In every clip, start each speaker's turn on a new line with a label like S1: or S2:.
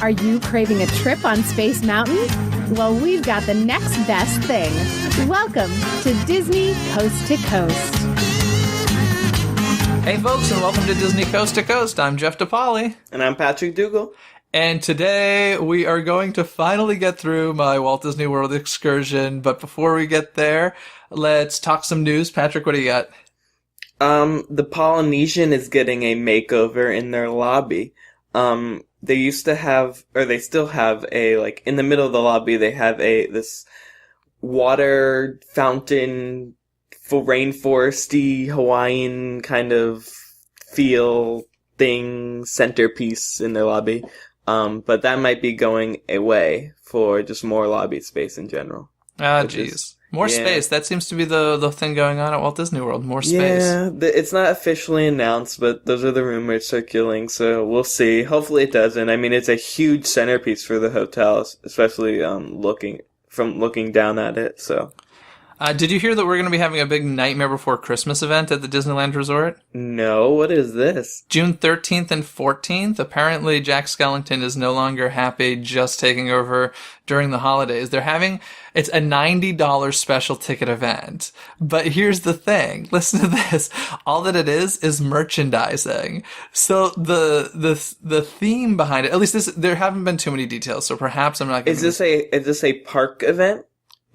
S1: Are you craving a trip on Space Mountain? Well, we've got the next best thing. Welcome to Disney Coast to Coast.
S2: Hey folks, and welcome to Disney Coast to Coast. I'm Jeff DePaoli.
S3: And I'm Patrick Dougal.
S2: And today we are going to finally get through my Walt Disney World excursion. But before we get there, let's talk some news. Patrick, what do you got?
S3: The Polynesian is getting a makeover in their lobby. They used to have, or they still have in the middle of the lobby, they have this water fountain, full rainforesty Hawaiian kind of feel thing, centerpiece in their lobby. But that might be going away for just more lobby space in general.
S2: Ah, jeez. More space. That seems to be the thing going on at Walt Disney World. More space.
S3: Yeah, it's not officially announced, but those are the rumors circulating, so we'll see. Hopefully it doesn't. I mean, it's a huge centerpiece for the hotel, especially looking down at it, so.
S2: Did you hear that we're going to be having a big Nightmare Before Christmas event at the Disneyland Resort?
S3: No, what is this?
S2: June 13th and 14th. Apparently, Jack Skellington is no longer happy just taking over during the holidays. It's a $90 special ticket event. But here's the thing. Listen to this. All that it is merchandising. So the theme behind it, at least there haven't been too many details, so perhaps I'm not going to...
S3: Is this a park event?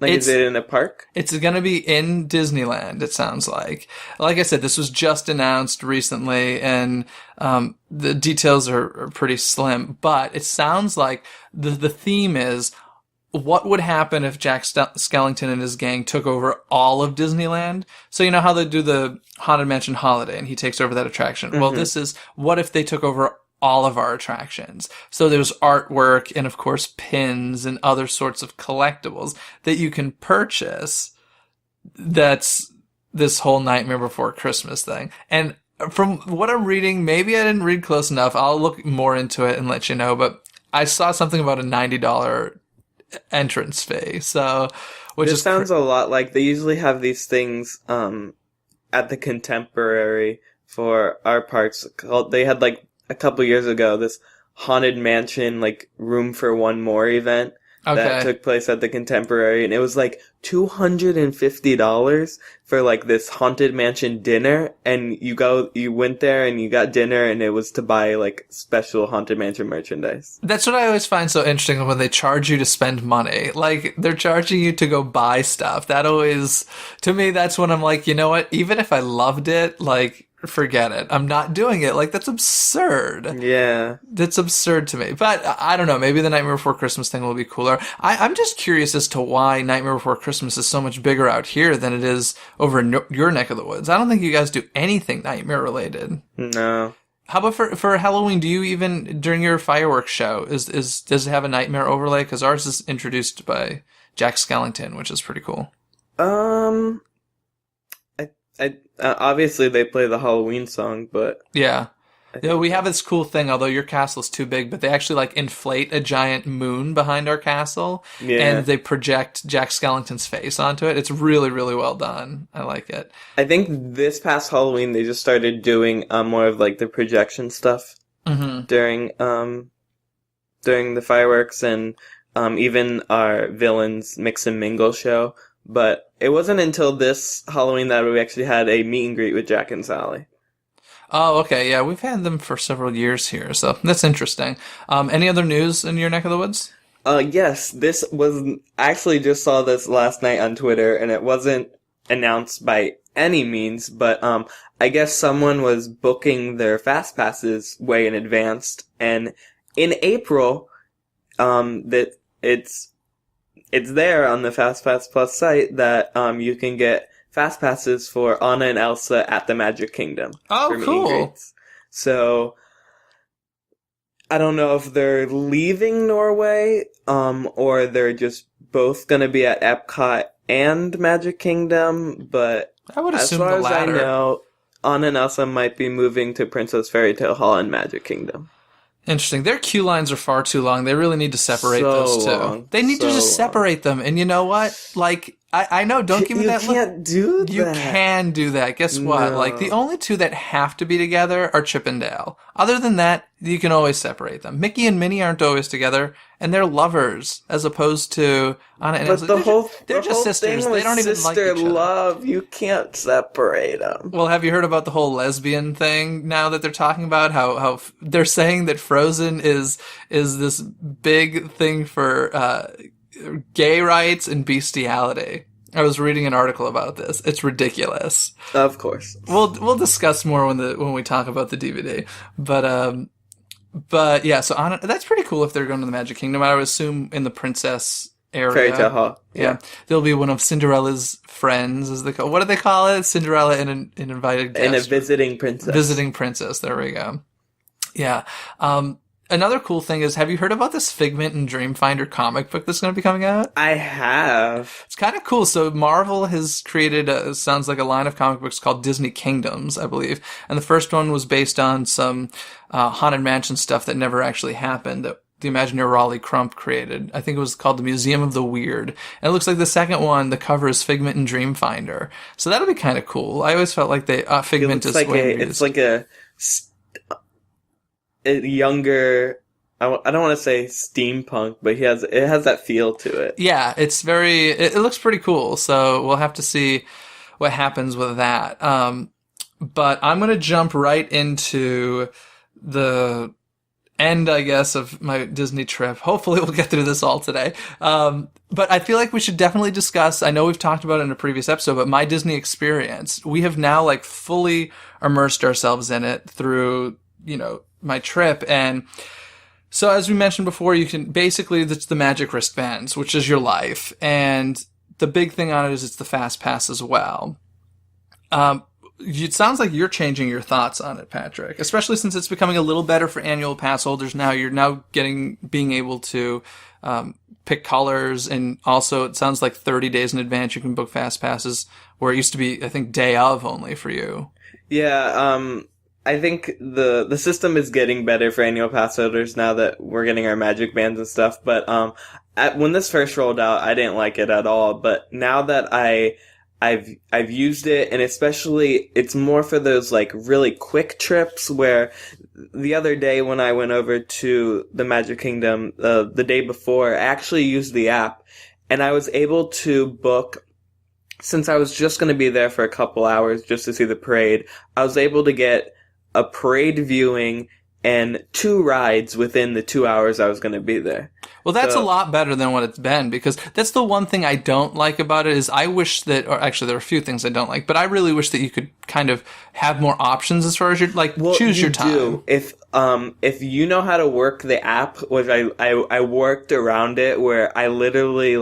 S3: Is it in a park?
S2: It's going to be in Disneyland, it sounds like. Like I said, this was just announced recently, and the details are pretty slim. But it sounds like the theme is, what would happen if Jack Skellington and his gang took over all of Disneyland? So you know how they do the Haunted Mansion Holiday, and he takes over that attraction? Mm-hmm. Well, this is, what if they took over all of our attractions? So there's artwork and, of course, pins and other sorts of collectibles that you can purchase. That's this whole Nightmare Before Christmas thing. And from what I'm reading, maybe I didn't read close enough. I'll look more into it and let you know. But I saw something about a $90 entrance fee. So,
S3: this sounds a lot like they usually have these things at the Contemporary for our parks. They had a couple years ago, this Haunted Mansion, Room for One More event that took place at the Contemporary, and it was $250 for this Haunted Mansion dinner, and you went there and you got dinner, and it was to buy special Haunted Mansion merchandise.
S2: That's what I always find so interesting when they charge you to spend money. They're charging you to go buy stuff. That always, to me, that's when I'm like, you know what? Even if I loved it, forget it. I'm not doing it. That's absurd.
S3: Yeah.
S2: That's absurd to me. But I don't know. Maybe the Nightmare Before Christmas thing will be cooler. I'm just curious as to why Nightmare Before Christmas is so much bigger out here than it is over in your neck of the woods. I don't think you guys do anything nightmare related.
S3: No.
S2: How about for Halloween? Do you even, during your fireworks show, does it have a nightmare overlay? Because ours is introduced by Jack Skellington, which is pretty cool.
S3: Obviously they play the Halloween song, but
S2: yeah, we have this cool thing. Although your castle's too big, but they actually inflate a giant moon behind our castle, and they project Jack Skellington's face onto it. It's really, really well done. I like it.
S3: I think this past Halloween they just started doing more of the projection stuff during the fireworks, and even our villains mix and mingle show. But it wasn't until this Halloween that we actually had a meet and greet with Jack and Sally.
S2: Oh, okay. Yeah, we've had them for several years here, so that's interesting. Any other news in your neck of the woods?
S3: Yes. This was... I actually just saw this last night on Twitter, and it wasn't announced by any means, but I guess someone was booking their Fast Passes way in advance, and in April, that it's there on the Fast Pass Plus site that you can get Fast Passes for Anna and Elsa at the Magic Kingdom.
S2: Oh, cool.
S3: So, I don't know if they're leaving Norway, or they're just both going to be at Epcot and Magic Kingdom, but
S2: I would assume
S3: as far
S2: the
S3: as
S2: latter.
S3: I know, Anna and Elsa might be moving to Princess Fairy Tale Hall and Magic Kingdom.
S2: Interesting. Their queue lines are far too long. They really need to separate those two. They need to just separate them. And you know what? I know, don't give me that look.
S3: You can't do that.
S2: You can do that. Guess what?
S3: No.
S2: Like, the only two that have to be together are Chip and Dale. Other than that, you can always separate them. Mickey and Minnie aren't always together, and they're lovers, as opposed to Anna and Elsa. They're just sisters. They don't even like each other.
S3: Love, you can't separate them.
S2: Well, have you heard about the whole lesbian thing now that they're talking about? How they're saying that Frozen is this big thing for gay rights and bestiality. I was reading an article about this. It's ridiculous.
S3: Of course.
S2: We'll discuss more when we talk about the DVD. But yeah, so Anna, that's pretty cool if they're going to the Magic Kingdom. I would assume in the princess area.
S3: Fairy Tale Hall.
S2: Yeah. They'll be one of Cinderella's friends, as they call. What do they call it? Cinderella and an invited guest.
S3: And a visiting princess.
S2: Visiting princess. There we go. Yeah. Another cool thing is, have you heard about this Figment and Dreamfinder comic book that's going to be coming out?
S3: I have.
S2: It's kind of cool. So Marvel has created, sounds like a line of comic books called Disney Kingdoms, I believe. And the first one was based on some Haunted Mansion stuff that never actually happened, that the Imagineer Raleigh Crump created. I think it was called the Museum of the Weird. And it looks like the second one, the cover is Figment and Dreamfinder. So that'll be kind of cool. I always felt like Figment is
S3: like it's like a younger, I don't want to say steampunk, but it has that feel to it.
S2: Yeah, it looks pretty cool. So we'll have to see what happens with that. But I'm going to jump right into the end, I guess, of my Disney trip. Hopefully we'll get through this all today. But I feel like we should definitely discuss, I know we've talked about it in a previous episode, but my Disney experience. We have now like fully immersed ourselves in it through, my trip. And so as we mentioned before, you can basically, it's the magic wristbands, which is your life. And the big thing on it is it's the fast pass as well. It sounds like you're changing your thoughts on it, Patrick, especially since it's becoming a little better for annual pass holders now. You're now being able to pick colors, and also it sounds like 30 days in advance you can book fast passes, where it used to be, I think, day of only for you.
S3: Yeah, I think the system is getting better for annual pass holders now that we're getting our magic bands and stuff. But when this first rolled out, I didn't like it at all. But now that I've used it, and especially it's more for those like really quick trips. Where the other day when I went over to the Magic Kingdom, the day before, I actually used the app, and I was able to book. Since I was just going to be there for a couple hours just to see the parade, I was able to get a parade viewing and 2 rides within the 2 hours I was going to be there.
S2: Well, that's a lot better than what it's been, because that's the one thing I don't like about it is I wish that, or actually there are a few things I don't like, but I really wish that you could kind of have more options as far as choose your time.
S3: Do. If you know how to work the app, which I worked around it, where I literally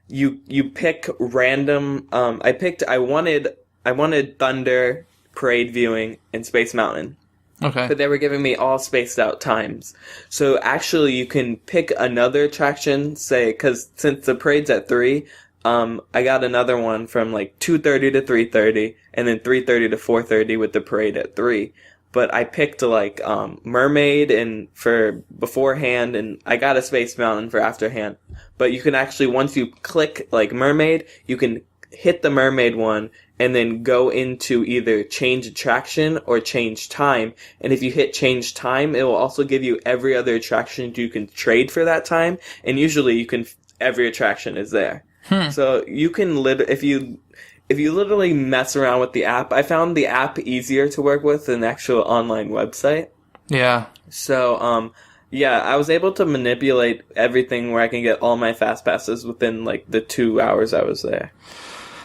S3: you pick random, I wanted Thunder, Parade Viewing, and Space Mountain.
S2: Okay.
S3: But they were giving me all spaced out times. So actually you can pick another attraction, say, cause since the parade's at 3, I got another one from 2:30 to 3:30, and then 3:30 to 4:30 with the parade at 3. But I picked Mermaid and for beforehand, and I got a Space Mountain for afterhand. But you can actually, once you click Mermaid, you can hit the Mermaid one and then go into either change attraction or change time. And if you hit change time, it will also give you every other attraction you can trade for that time. And usually every attraction is there. So you can if you literally mess around with the app, I found the app easier to work with than the actual online website.
S2: Yeah.
S3: So, yeah, I was able to manipulate everything where I can get all my fast passes within the 2 hours I was there.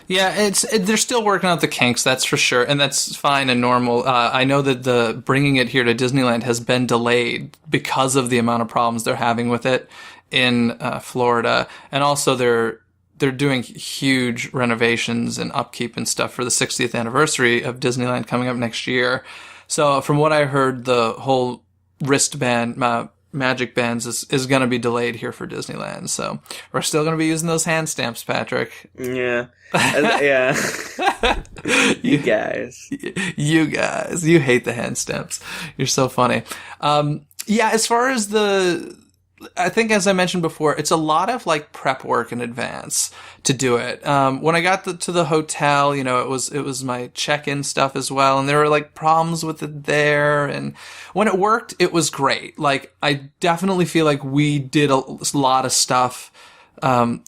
S2: Yeah, they're still working out the kinks, that's for sure, and that's fine and normal. I know that the bringing it here to Disneyland has been delayed because of the amount of problems they're having with it in Florida, and also they're doing huge renovations and upkeep and stuff for the 60th anniversary of Disneyland coming up next year. So from what I heard, the whole wristband magic bands is going to be delayed here for Disneyland. So we're still going to be using those hand stamps, Patrick.
S3: Yeah. Yeah. You guys. You hate the hand stamps. You're so funny. Yeah, as far as the
S2: I think, as I mentioned before, it's a lot of like prep work in advance to do it. When I got to the hotel, you know, it was my check-in stuff as well, and there were like problems with it there. And when it worked, it was great. Like, I definitely feel like we did a lot of stuff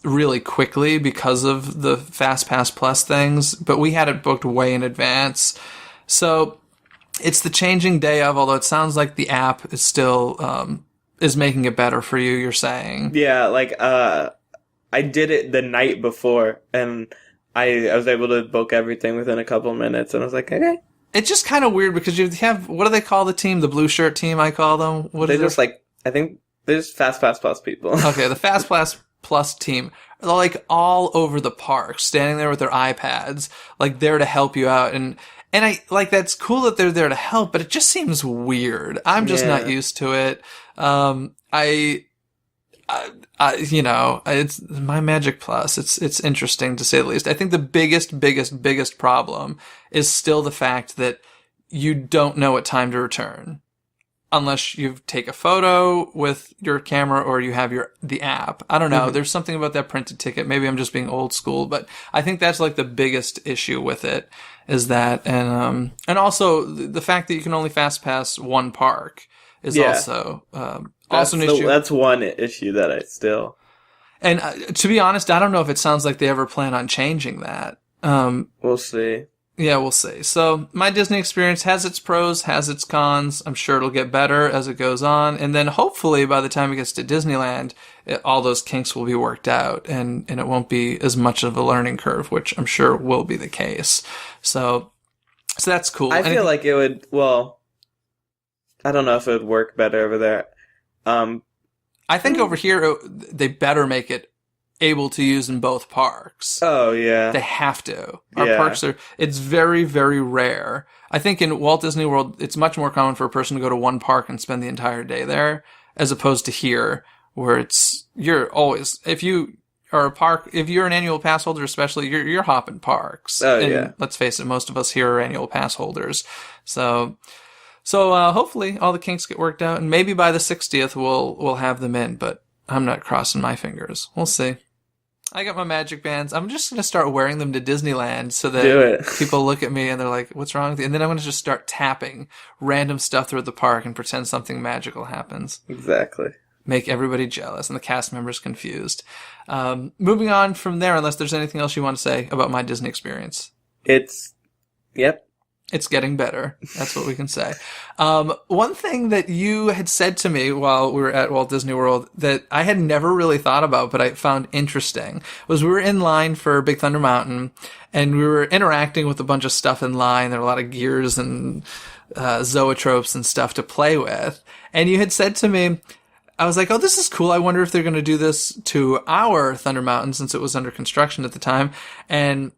S2: really quickly because of the FastPass Plus things, but we had it booked way in advance. So it's the changing day of, although it sounds like the app is still is making it better for you, you're saying.
S3: Yeah, like, I did it the night before, and I was able to book everything within a couple minutes, and I was like, okay.
S2: It's just kind of weird because you have, what do they call the team? The blue shirt team, I call them? What
S3: They're
S2: is
S3: just like, I think they're just FastPass Plus people.
S2: Okay, the FastPass Plus team. They're like all over the park, standing there with their iPads, like there to help you out. And I, like, that's cool that they're there to help, but it just seems weird. I'm just not used to it. You know, it's my Magic Plus. It's interesting to say the least. I think the biggest problem is still the fact that you don't know what time to return unless you take a photo with your camera or you have the app. I don't know. There's something about that printed ticket. Maybe I'm just being old school, but I think that's like the biggest issue with it is that, and also the fact that you can only fast pass one park is also an issue.
S3: That's one issue that I still.
S2: And to be honest, I don't know if it sounds like they ever plan on changing that.
S3: We'll see.
S2: Yeah, we'll see. So my Disney experience has its pros, has its cons. I'm sure it'll get better as it goes on. And then hopefully by the time it gets to Disneyland, all those kinks will be worked out and it won't be as much of a learning curve, which I'm sure will be the case. So that's cool.
S3: I feel like it would, well, I don't know if it would work better over there.
S2: I think over here, they better make it able to use in both parks.
S3: Oh, yeah.
S2: They have to. Our parks it's very, very rare. I think in Walt Disney World, it's much more common for a person to go to one park and spend the entire day there, as opposed to here, where you're always, if you are if you're an annual pass holder especially, you're hopping parks.
S3: Oh,
S2: and
S3: yeah.
S2: let's face it, most of us here are annual pass holders. So hopefully all the kinks get worked out, and maybe by the 60th we'll have them in, but I'm not crossing my fingers. We'll see. I got my magic bands. I'm just going to start wearing them to Disneyland so that people look at me and they're like, what's wrong with you? And then I'm going to just start tapping random stuff throughout the park and pretend something magical happens.
S3: Exactly.
S2: Make everybody jealous and the cast members confused. Moving on from there, unless there's anything else you want to say about my Disney experience.
S3: Yep.
S2: It's getting better. That's what we can say. One thing that you had said to me while we were at Walt Disney World that I had never really thought about, but I found interesting, was we were in line for Big Thunder Mountain, and we were interacting with a bunch of stuff in line. There were a lot of gears and zoetropes and stuff to play with. And you had said to me, I was like, oh, this is cool. I wonder if they're going to do this to our Thunder Mountain since it was under construction at the time. And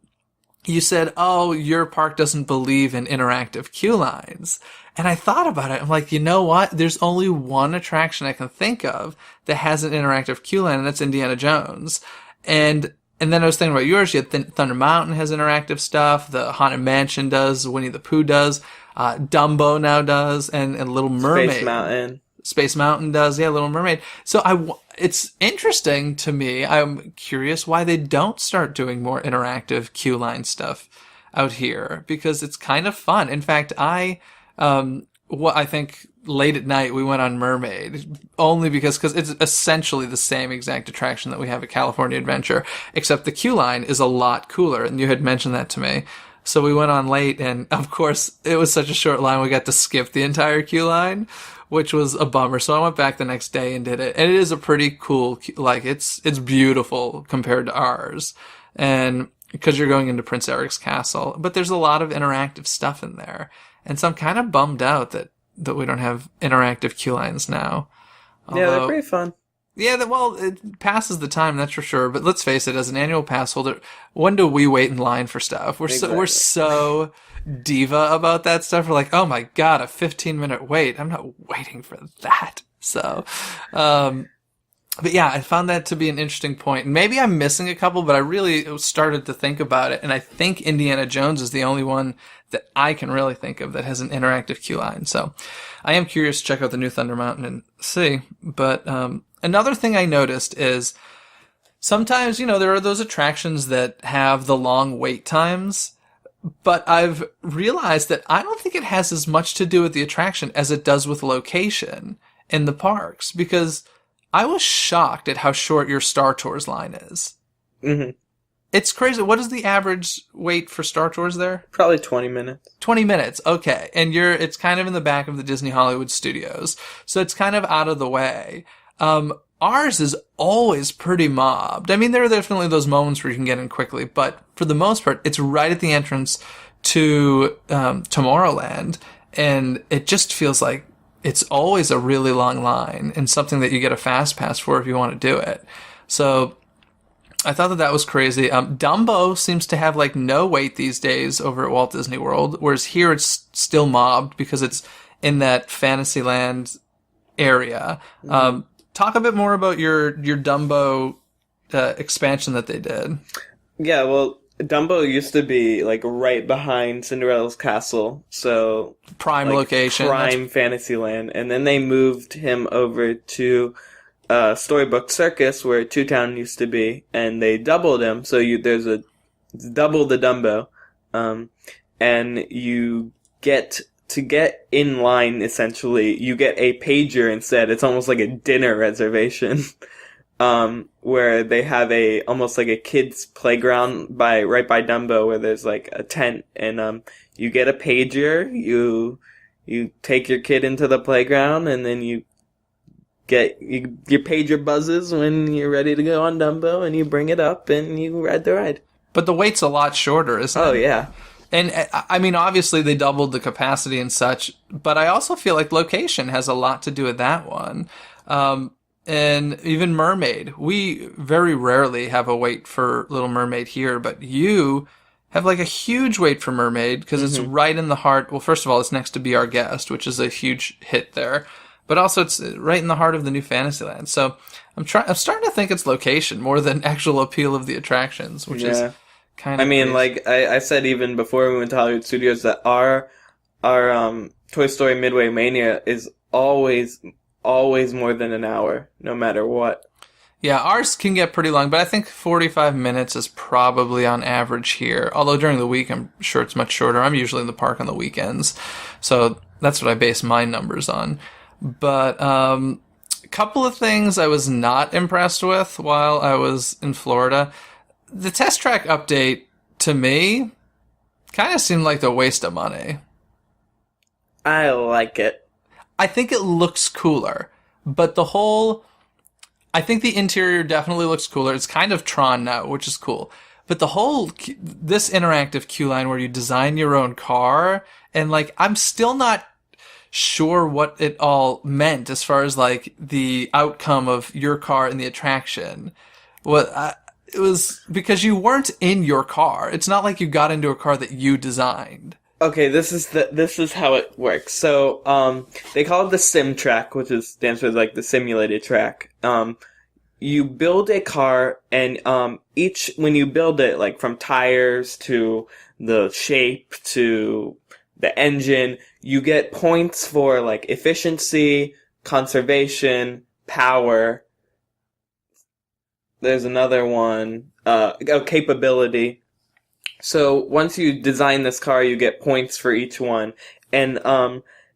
S2: you said, oh, your park doesn't believe in interactive queue lines. And I thought about it. I'm like, you know what? There's only one attraction I can think of that has an interactive queue line, and that's Indiana Jones. And then I was thinking about yours. You had Thunder Mountain has interactive stuff. The Haunted Mansion does. Winnie the Pooh does. Dumbo now does. And Little Mermaid. Space Mountain does. Yeah, Little Mermaid. So it's interesting to me. I'm curious why they don't start doing more interactive queue line stuff out here, because it's kind of fun. In fact, I think late at night we went on Mermaid only because it's essentially the same exact attraction that we have at California Adventure, except the queue line is a lot cooler. And you had mentioned that to me. So we went on late, and of course it was such a short line we got to skip the entire queue line, which was a bummer. So I went back the next day and did it. And it is a pretty cool, like, it's beautiful compared to ours. And because you're going into Prince Eric's castle, but there's a lot of interactive stuff in there. And so I'm kind of bummed out that we don't have interactive queue lines now.
S3: Yeah, they're pretty fun.
S2: Yeah, well, it passes the time, that's for sure. But let's face it, as an annual pass holder, when do we wait in line for stuff? We're so diva about that stuff. We're like, oh my god, a 15-minute wait. I'm not waiting for that. So, but yeah, I found that to be an interesting point. And maybe I'm missing a couple, but I really started to think about it. And I think Indiana Jones is the only one that I can really think of that has an interactive queue line. So I am curious to check out the new Thunder Mountain and see. But, another thing I noticed is sometimes, there are those attractions that have the long wait times, but I've realized that I don't think it has as much to do with the attraction as it does with location in the parks, because I was shocked at how short your Star Tours line is.
S3: Mm-hmm.
S2: It's crazy. What is the average wait for Star Tours there?
S3: Probably 20 minutes.
S2: 20 minutes, okay. And it's kind of in the back of the Disney Hollywood Studios, so it's kind of out of the way. Ours is always pretty mobbed. I mean, there are definitely those moments where you can get in quickly, but for the most part, it's right at the entrance to Tomorrowland, and it just feels like it's always a really long line and something that you get a fast pass for if you want to do it. So I thought that was crazy. Dumbo seems to have like no wait these days over at Walt Disney World, whereas here it's still mobbed because it's in that Fantasyland area. Talk a bit more about your Dumbo expansion that they did.
S3: Yeah, well, Dumbo used to be like right behind Cinderella's castle, so
S2: prime
S3: like,
S2: location,
S3: prime Fantasyland, and then they moved him over to Storybook Circus where Two Town used to be, and they doubled him. So there's a double the Dumbo, and you get in line. Essentially, you get a pager instead. It's almost like a dinner reservation. Where they have almost like a kid's playground right by Dumbo, where there's like a tent, and you get a pager, you take your kid into the playground, and then your pager buzzes when you're ready to go on Dumbo, and you bring it up and you ride the ride.
S2: But the wait's a lot shorter, isn't it?
S3: Oh yeah.
S2: And I mean, obviously they doubled the capacity and such, but I also feel like location has a lot to do with that one. And even Mermaid. We very rarely have a wait for Little Mermaid here, but you have like a huge wait for Mermaid because it's right in the heart. Well, first of all, it's next to Be Our Guest, which is a huge hit there, but also it's right in the heart of the new Fantasyland. So I'm starting to think it's location more than actual appeal of the attractions, which is kind of. I
S3: mean, crazy. Like I said even before we went to Hollywood Studios that our Toy Story Midway Mania is always more than an hour, no matter what.
S2: Yeah, ours can get pretty long, but I think 45 minutes is probably on average here. Although during the week, I'm sure it's much shorter. I'm usually in the park on the weekends, so that's what I base my numbers on. But a couple of things I was not impressed with while I was in Florida. The Test Track update, to me, kind of seemed like a waste of money.
S3: I like it.
S2: I think it looks cooler, but I think the interior definitely looks cooler. It's kind of Tron now, which is cool. But this interactive queue line where you design your own car, and like, I'm still not sure what it all meant as far as like the outcome of your car in the attraction. It was because you weren't in your car. It's not like you got into a car that you designed.
S3: Okay, this is how it works. So, they call it the sim track, which stands for like the simulated track. You build a car, and when you build it, like from tires to the shape to the engine, you get points for like efficiency, conservation, power. There's another one, capability. So once you design this car, you get points for each one. And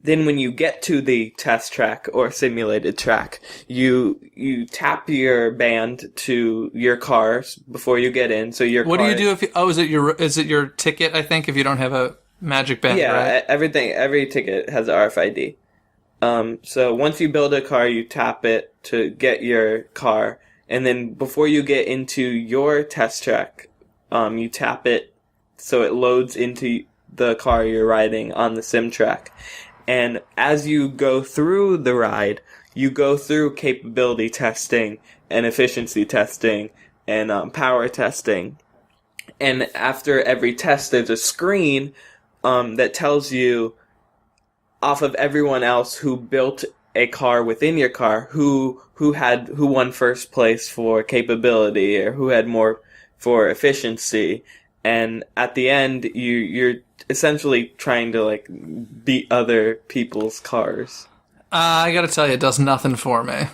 S3: then when you get to the test track or simulated track, you tap your band to your car before you get in. So
S2: what do you do if is it your ticket, I think, if you don't have a magic band,
S3: yeah,
S2: right?
S3: Every ticket has RFID. So once you build a car, you tap it to get your car. And then before you get into your test track, you tap it so it loads into the car you're riding on the sim track. And as you go through the ride, you go through capability testing and efficiency testing and power testing. And after every test, there's a screen that tells you, off of everyone else who built a car within your car, who won first place for capability or who had more for efficiency. And at the end, you're essentially trying to like beat other people's cars.
S2: I gotta tell you, it does nothing for me.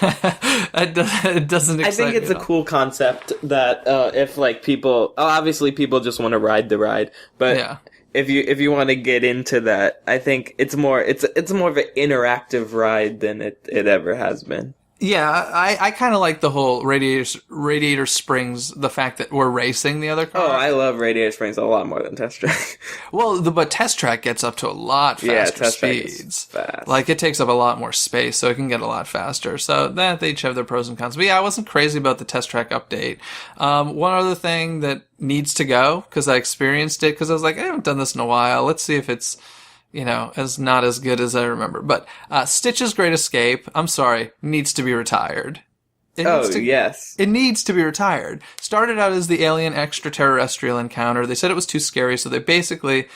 S2: It doesn't excite
S3: I think it's
S2: me
S3: a
S2: at all.
S3: cool concept that if like people, obviously people just want to ride the ride, but
S2: Yeah.
S3: if you want to get into that, I think it's more of an interactive ride than it ever has been.
S2: Yeah, I kind of like the whole Radiator Springs, the fact that we're racing the other car.
S3: Oh, I love Radiator Springs a lot more than Test Track.
S2: Well, but Test Track gets up to a lot faster
S3: Test Track is
S2: speeds.
S3: fast.
S2: Like, it takes up a lot more space, so it can get a lot faster. So that they each have their pros and cons. But yeah, I wasn't crazy about the Test Track update. One other thing that needs to go, because I experienced it, because I was like, I haven't done this in a while. Let's see if it's, as not as good as I remember. But Stitch's Great Escape, I'm sorry, needs to be retired.
S3: Yes.
S2: It needs to be retired. Started out as the alien extraterrestrial encounter. They said it was too scary, so they basically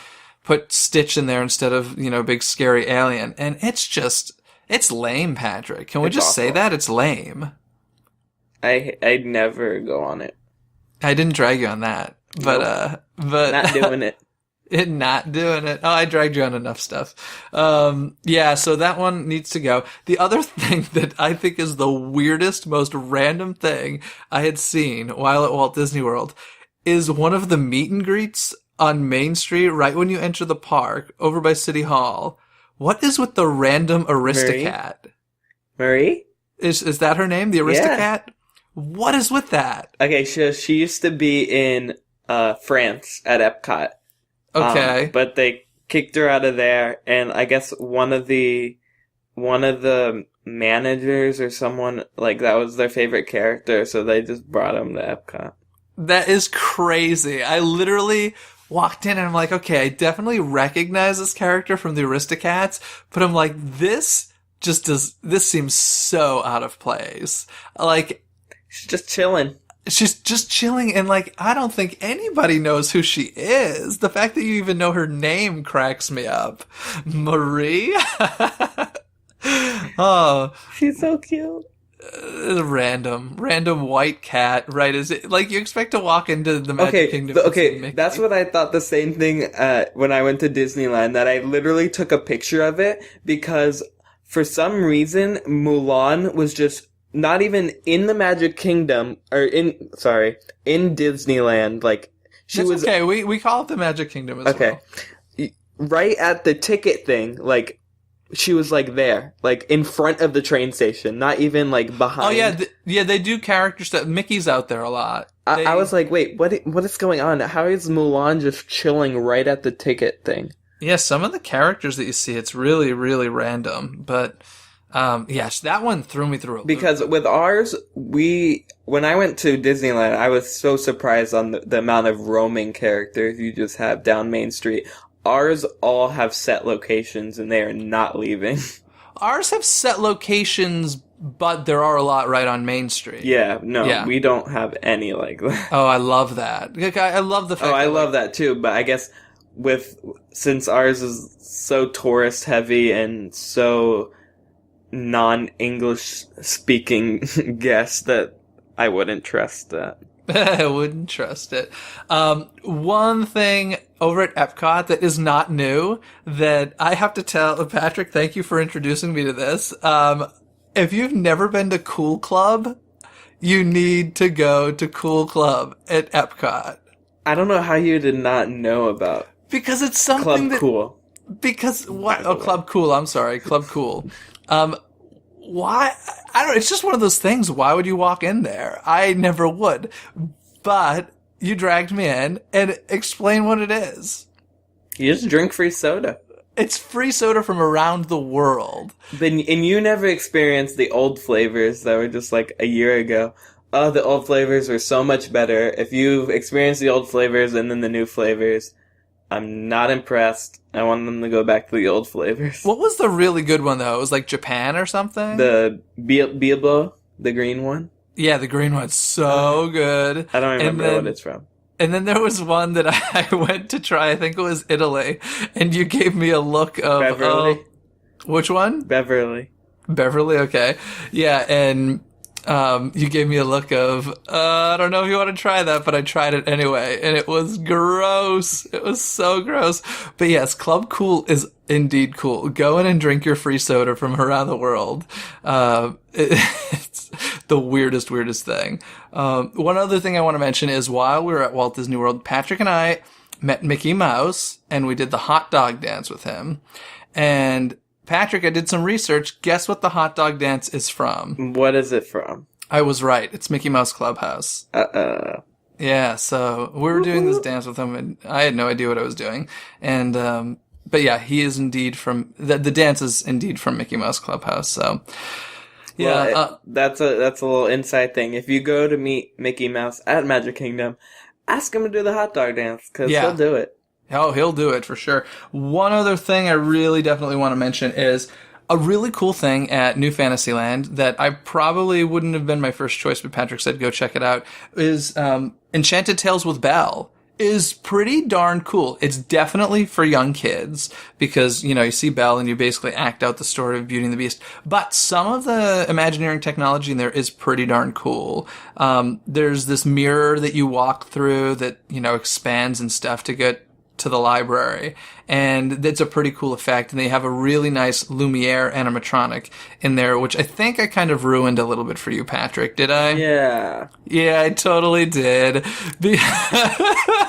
S2: put Stitch in there instead of, big scary alien. And it's lame, Patrick. Can we just say that? It's lame.
S3: I'd never go on it.
S2: I didn't drag you on that. But
S3: Not doing it.
S2: Not doing it. Oh, I dragged you on enough stuff. Yeah, so that one needs to go. The other thing that I think is the weirdest, most random thing I had seen while at Walt Disney World is one of the meet and greets on Main Street right when you enter the park over by City Hall. What is with the random Aristocat?
S3: Marie?
S2: Is that her name? The Aristocat? What is with that?
S3: Okay, she used to be in France at Epcot.
S2: Okay.
S3: But they kicked her out of there, and I guess one of the managers or someone, like, that was their favorite character, so they just brought him to Epcot.
S2: That is crazy. I literally walked in and I'm like, okay, I definitely recognize this character from the Aristocats, but I'm like, this seems so out of place. Like,
S3: she's just chilling.
S2: She's just chilling, and, like, I don't think anybody knows who she is. The fact that you even know her name cracks me up. Marie? Oh.
S3: She's so cute.
S2: Random white cat, right? Is it, like, you expect to walk into the Magic Kingdom?
S3: Okay, that's what I thought the same thing when I went to Disneyland, that I literally took a picture of it, because for some reason, Mulan was just not even in the Magic Kingdom, or in Disneyland, like, she was...
S2: okay, we call it the Magic Kingdom as well.
S3: Right at the ticket thing, like, she was, like, there, like, in front of the train station, not even, like, behind.
S2: Oh, yeah, they do character stuff. Mickey's out there a lot.
S3: I was like, wait, what is going on? How is Mulan just chilling right at the ticket thing?
S2: Yeah, some of the characters that you see, it's really, really random, but... yes, that one threw me through a loop.
S3: Because with ours, when I went to Disneyland, I was so surprised on the amount of roaming characters you just have down Main Street. Ours all have set locations, and they are not leaving.
S2: Ours have set locations, but there are a lot right on Main Street.
S3: We don't have any like that.
S2: Oh, I love that. I love the fact
S3: I love that too, but I guess since ours is so tourist heavy and so non-English speaking guests, that I wouldn't trust that.
S2: I wouldn't trust it. One thing over at Epcot that is not new that I have to tell Patrick, thank you for introducing me to this. If you've never been to Cool Club, you need to go to Cool Club at Epcot.
S3: I don't know how you did not know about
S2: because it's something
S3: Club Cool.
S2: Because what? Oh, Club Cool. I'm sorry, Club Cool. Why? I don't know. It's just one of those things. Why would you walk in there? I never would. But you dragged me in, and explain what it is.
S3: You just drink free soda.
S2: It's free soda from around the world.
S3: And you never experienced the old flavors that were just like a year ago. Oh, the old flavors were so much better. If you've experienced the old flavors and then the new flavors, I'm not impressed. I want them to go back to the old flavors.
S2: What was the really good one, though? It was like Japan or something?
S3: The Bilbo, the green one?
S2: Yeah, the green one's so good.
S3: I don't remember what it's from.
S2: And then there was one that I went to try, I think it was Italy, and you gave me a look of...
S3: Beverly?
S2: Which one?
S3: Beverly,
S2: okay. Yeah, and You gave me a look of, I don't know if you want to try that, but I tried it anyway, and it was gross. It was so gross. But yes, Club Cool is indeed cool. Go in and drink your free soda from around the world. It's the weirdest thing. One other thing I want to mention is while we were at Walt Disney World, Patrick and I met Mickey Mouse, and we did the hot dog dance with him. And Patrick, I did some research. Guess what the hot dog dance is from?
S3: What is it from?
S2: I was right. It's Mickey Mouse Clubhouse. Yeah, so we were doing this dance with him, and I had no idea what I was doing. And, but yeah, he is indeed from, the dance is indeed from Mickey Mouse Clubhouse, so. Yeah.
S3: Well, that's a little inside thing. If you go to meet Mickey Mouse at Magic Kingdom, ask him to do the hot dog dance, because he'll do it.
S2: Oh, he'll do it for sure. One other thing I really definitely want to mention is a really cool thing at New Fantasyland that I probably wouldn't have been my first choice, but Patrick said go check it out, is Enchanted Tales with Belle. Is pretty darn cool. It's definitely for young kids because, you know, you see Belle and you basically act out the story of Beauty and the Beast. But some of the Imagineering technology in there is pretty darn cool. There's this mirror that you walk through that, you know, expands and stuff to get to the library, and it's a pretty cool effect, and they have a really nice Lumiere animatronic in there, which I think I kind of ruined a little bit for you, Patrick, did I?
S3: Yeah,
S2: I totally did. Yeah,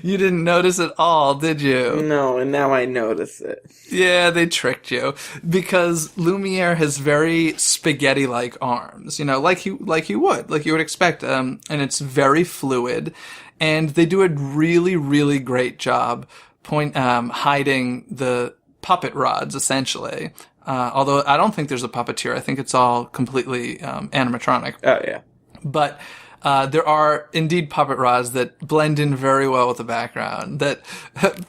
S2: you didn't notice at all, did you?
S3: No, and now I notice it.
S2: Yeah, they tricked you because Lumiere has very spaghetti-like arms, you know, like you would expect, and it's very fluid. And they do a really, really great job hiding the puppet rods, essentially. Although I don't think there's a puppeteer. I think it's all completely animatronic.
S3: Oh, yeah.
S2: But there are indeed puppet rods that blend in very well with the background. That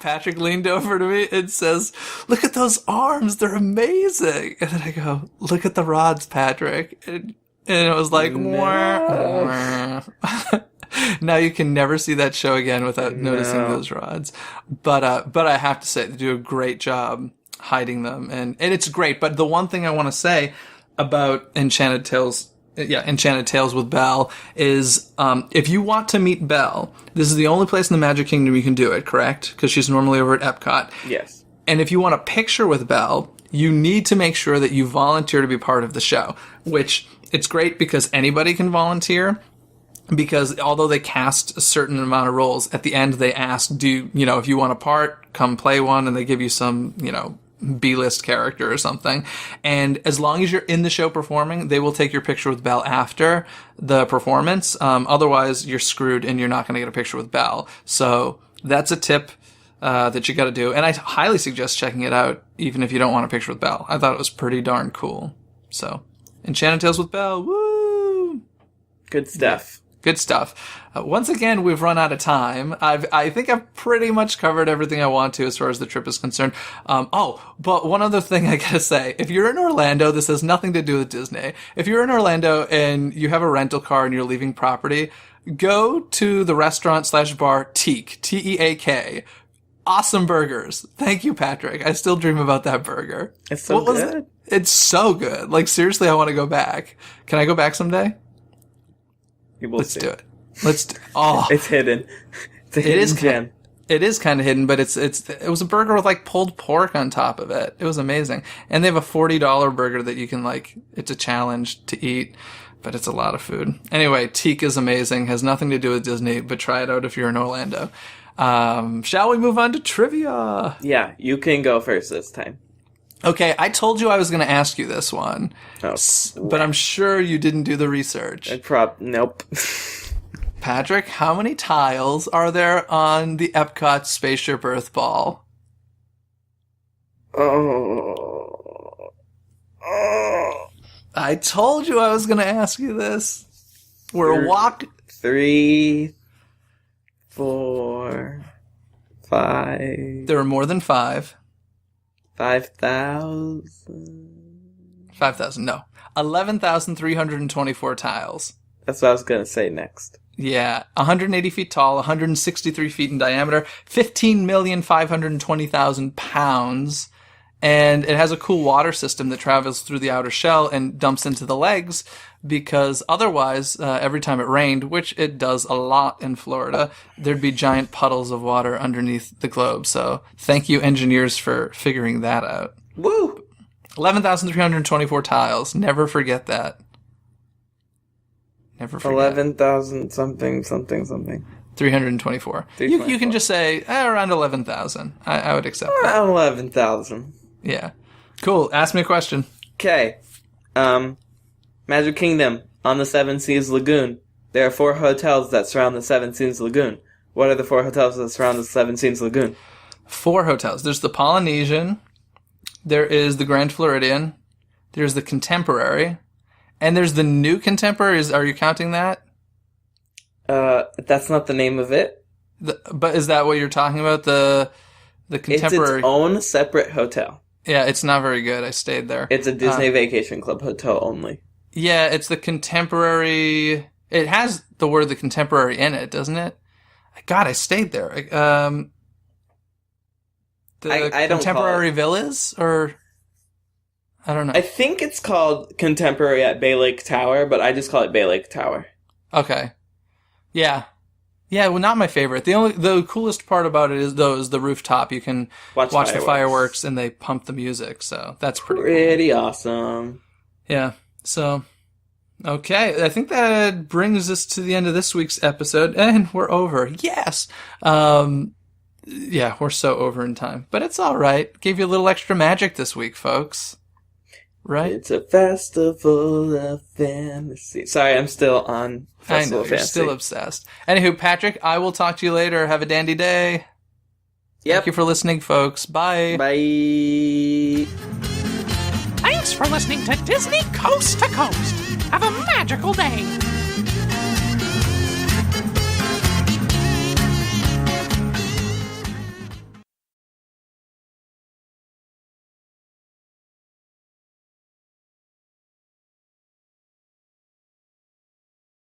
S2: Patrick leaned over to me and says, "Look at those arms. They're amazing." And then I go, "Look at the rods, Patrick." And it was like,
S3: no.
S2: Now you can never see that show again without noticing those rods. But I have to say, they do a great job hiding them. And it's great. But the one thing I want to say about Enchanted Tales with Belle is, if you want to meet Belle, this is the only place in the Magic Kingdom you can do it, correct? Because she's normally over at Epcot.
S3: Yes.
S2: And if you want a picture with Belle, you need to make sure that you volunteer to be part of the show, which it's great because anybody can volunteer. Because although they cast a certain amount of roles, at the end they ask, if you want a part, come play one, and they give you some, B-list character or something. And as long as you're in the show performing, they will take your picture with Belle after the performance. Otherwise, you're screwed and you're not going to get a picture with Belle. So that's a tip that you got to do. And I highly suggest checking it out, even if you don't want a picture with Belle. I thought it was pretty darn cool. So, Enchanted Tales with Belle, woo!
S3: Good stuff.
S2: Good stuff. Once again, we've run out of time. I think I've pretty much covered everything I want to as far as the trip is concerned. But one other thing I gotta say. If you're in Orlando, this has nothing to do with Disney. If you're in Orlando and you have a rental car and you're leaving property, go to the restaurant/bar Teak, T-E-A-K. Awesome burgers. Thank you, Patrick. I still dream about that burger.
S3: It's so good.
S2: It's so good. Like, seriously, I want to go back. Can I go back someday? Let's do it. Oh,
S3: it's hidden. It's a hidden gem.
S2: It is kind of hidden, but it was a burger with like pulled pork on top of it. It was amazing. And they have a $40 burger that you can it's a challenge to eat, but it's a lot of food. Anyway, Teak is amazing. Has nothing to do with Disney, but try it out if you're in Orlando. Shall we move on to trivia?
S3: Yeah, you can go first this time.
S2: Okay, I told you I was going to ask you this one,
S3: oh,
S2: but I'm sure you didn't do the research.
S3: Nope.
S2: Patrick, how many tiles are there on the Epcot Spaceship Earth Ball?
S3: Oh.
S2: I told you I was going to ask you this. We're walking.
S3: 3, 4, 5.
S2: There are more than 5.
S3: 5,000.
S2: 5,000, no. 11,324 tiles.
S3: That's what I was going to say next.
S2: Yeah, 180 feet tall, 163 feet in diameter, 15,520,000 pounds, And it has a cool water system that travels through the outer shell and dumps into the legs, because otherwise, every time it rained, which it does a lot in Florida, there'd be giant puddles of water underneath the globe. So thank you, engineers, for figuring that out.
S3: Woo!
S2: 11,324 tiles. Never forget that. Never forget.
S3: 11,000 something.
S2: 324. You can just say around 11,000. I would accept that.
S3: Around 11,000.
S2: Yeah. Cool. Ask me a question.
S3: Okay. Magic Kingdom on the Seven Seas Lagoon. There are 4 hotels that surround the Seven Seas Lagoon. What are the 4 hotels that surround the Seven Seas Lagoon?
S2: 4 hotels. There's the Polynesian. There is the Grand Floridian. There's the Contemporary. And there's the New Contemporary. Are you counting that?
S3: That's not the name of it.
S2: But is that what you're talking about? The Contemporary?
S3: It's its own separate hotel.
S2: Yeah, it's not very good. I stayed there.
S3: It's a Disney Vacation Club hotel only.
S2: Yeah, it's the Contemporary. It has the word the Contemporary in it, doesn't it? God, I stayed there. I
S3: don't
S2: Contemporary Villas? Or I don't know.
S3: I think it's called Contemporary at Bay Lake Tower, but I just call it Bay Lake Tower.
S2: Okay. Yeah. Yeah, well, not my favorite. The coolest part about it is the rooftop. You can watch the fireworks and they pump the music, so that's pretty cool.
S3: Awesome.
S2: Yeah. So, okay, I think that brings us to the end of this week's episode, and we're over. Yes. Yeah, we're so over in time, but it's all right. Gave you a little extra magic this week, folks. Right?
S3: It's a festival of fantasy. Sorry, I'm still on Festival of Fantasy.
S2: You're still obsessed. Anywho, Patrick, I will talk to you later. Have a dandy day.
S3: Yep.
S2: Thank you for listening, folks. Bye.
S3: Bye.
S4: Thanks for listening to Disney Coast to Coast. Have a magical day.